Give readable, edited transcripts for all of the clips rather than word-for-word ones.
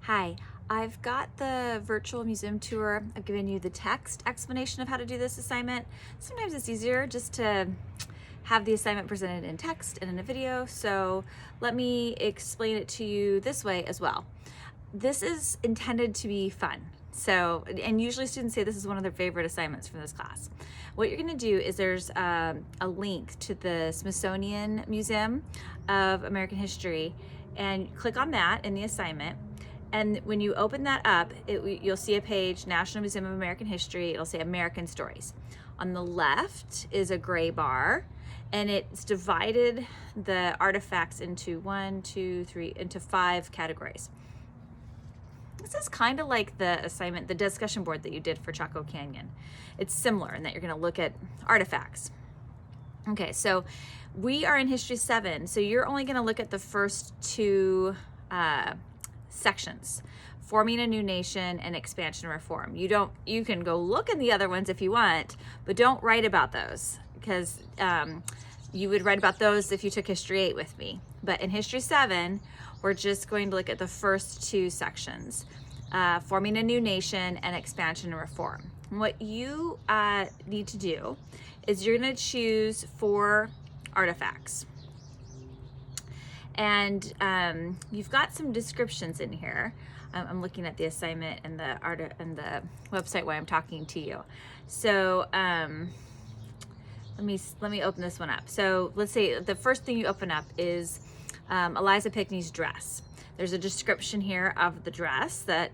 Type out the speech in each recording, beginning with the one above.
Hi, I've got the virtual museum tour. I've given you the text explanation of how to do this assignment. Sometimes it's easier just to have the assignment presented in text and in a video, so let me explain it to you this way as well. This is intended to be fun. So, and usually students say this is one of their favorite assignments from this class. What you're going to do is there's a link to the Smithsonian Museum of American History, and click on that in the assignment. And when you open that up, you'll see a page, National Museum of American History. It'll say American Stories. On the left is a gray bar, and it's divided the artifacts into into 5 categories. This is kind of like the assignment, the discussion board that you did for Chaco Canyon. It's similar in that you're going to look at artifacts. Okay, so we are in History 7, so you're only going to look at the first 2 sections: Forming a New Nation and Expansion and Reform. You can go look in the other ones if you want, but don't write about those, because you would write about those if you took History 8 with me. But in History 7, we're just going to look at the first 2 sections, Forming a New Nation and Expansion and Reform. And what you need to do is you're going to choose 4 artifacts. And you've got some descriptions in here. I'm looking at the assignment and the website while I'm talking to you. So let me open this one up. So let's say the first thing you open up is Eliza Pinckney's dress. There's a description here of the dress that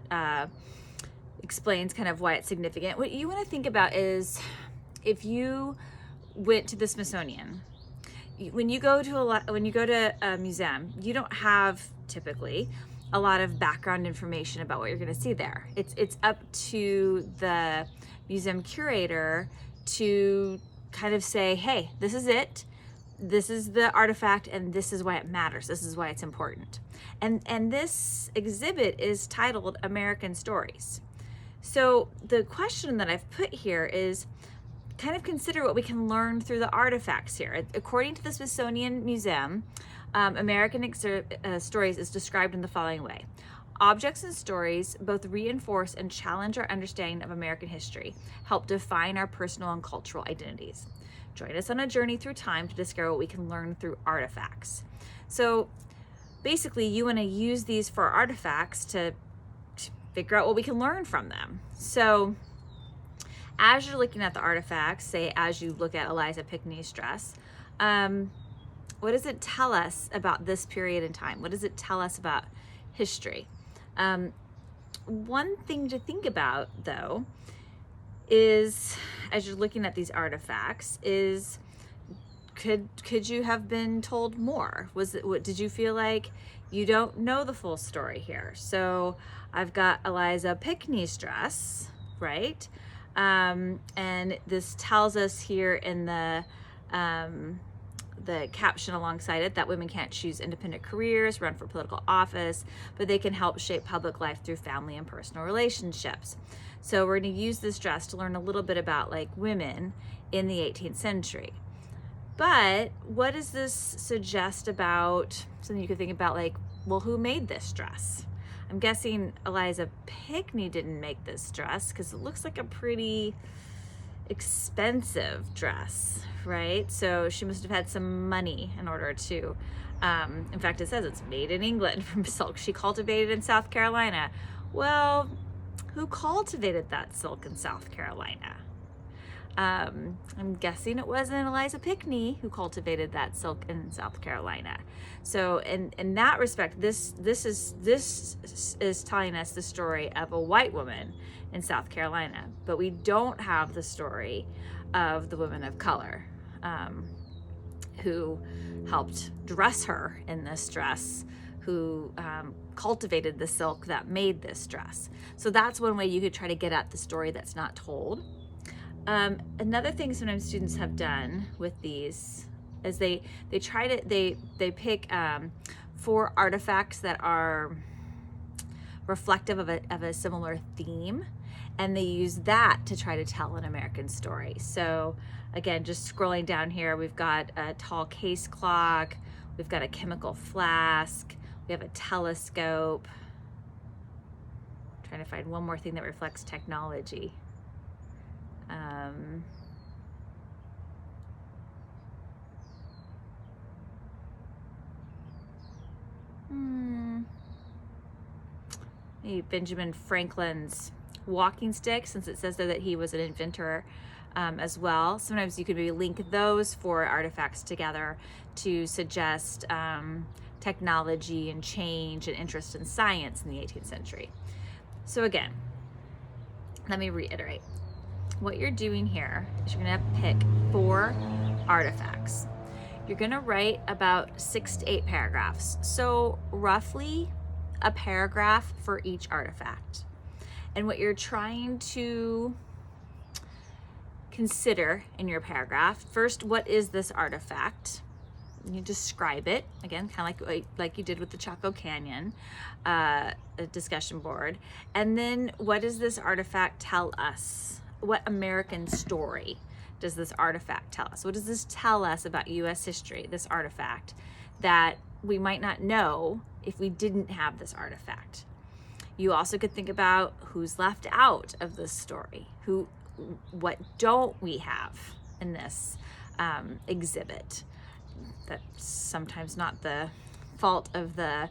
explains kind of why it's significant. What you want to think about is, if you went to the Smithsonian, when you go to a museum, you don't have typically a lot of background information about what you're going to see there. It's up to the museum curator to kind of say, hey, this is it. This is the artifact, and this is why it matters. This is why it's important. And this exhibit is titled American Stories. So the question that I've put here is, kind of consider what we can learn through the artifacts here. According to the Smithsonian Museum, American Stories is described in the following way. Objects and stories both reinforce and challenge our understanding of American history, help define our personal and cultural identities. Join us on a journey through time to discover what we can learn through artifacts. So basically, you want to use these 4 artifacts to figure out what we can learn from them. So as you're looking at the artifacts, say as you look at Eliza Pinckney's dress, what does it tell us about this period in time? What does it tell us about history? One thing to think about, though, is as you're looking at these artifacts, is could you have been told more? Did you feel like you don't know the full story here? So I've got Eliza Pinckney's dress, right? And this tells us here in the caption alongside it that women can't choose independent careers, run for political office, but they can help shape public life through family and personal relationships. So we're going to use this dress to learn a little bit about like women in the 18th century. But what does this suggest about something you could think about, like, well, who made this dress? I'm guessing Eliza Pinckney didn't make this dress, because it looks like a pretty expensive dress, right? So she must have had some money in order to, in fact, it says it's made in England from silk she cultivated in South Carolina. Well, who cultivated that silk in South Carolina? I'm guessing it wasn't Eliza Pinckney who cultivated that silk in South Carolina. So in that respect, this is telling us the story of a white woman in South Carolina, but we don't have the story of the women of color who helped dress her in this dress, who cultivated the silk that made this dress. So that's one way you could try to get at the story that's not told. Another thing sometimes students have done with these is they pick 4 artifacts that are reflective of a similar theme, and they use that to try to tell an American story. So again, just scrolling down here, we've got a tall case clock, we've got a chemical flask, we have a telescope, trying to find one more thing that reflects technology. Maybe Benjamin Franklin's walking stick, since it says there that he was an inventor as well. Sometimes you could maybe link those four artifacts together to suggest technology and change and interest in science in the 18th century. So again, let me reiterate. What you're doing here is you're gonna pick 4 artifacts. You're gonna write about 6 to 8 paragraphs. So roughly a paragraph for each artifact. And what you're trying to consider in your paragraph, first, what is this artifact? You describe it, again, kind of like you did with the Chaco Canyon discussion board. And then what does this artifact tell us? What American story does this artifact tell us? What does this tell us about US history, this artifact, that we might not know if we didn't have this artifact? You also could think about who's left out of this story. What don't we have in this exhibit? That's sometimes not the fault of the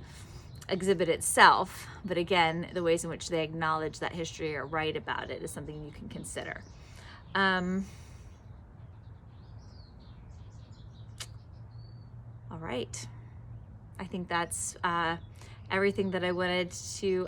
exhibit itself, but again, the ways in which they acknowledge that history or write about it is something you can consider. All right. I think that's everything that I wanted to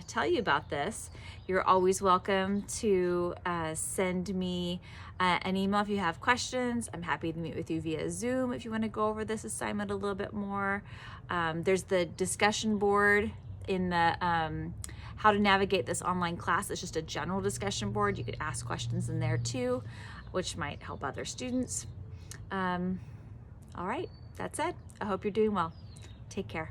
tell you about this. You're always welcome to send me an email if you have questions. I'm happy to meet with you via Zoom if you want to go over this assignment a little bit more. There's the discussion board in the how to navigate this online class. It's just a general discussion board. You could ask questions in there too, which might help other students. All right, that's it. I hope you're doing well. Take care.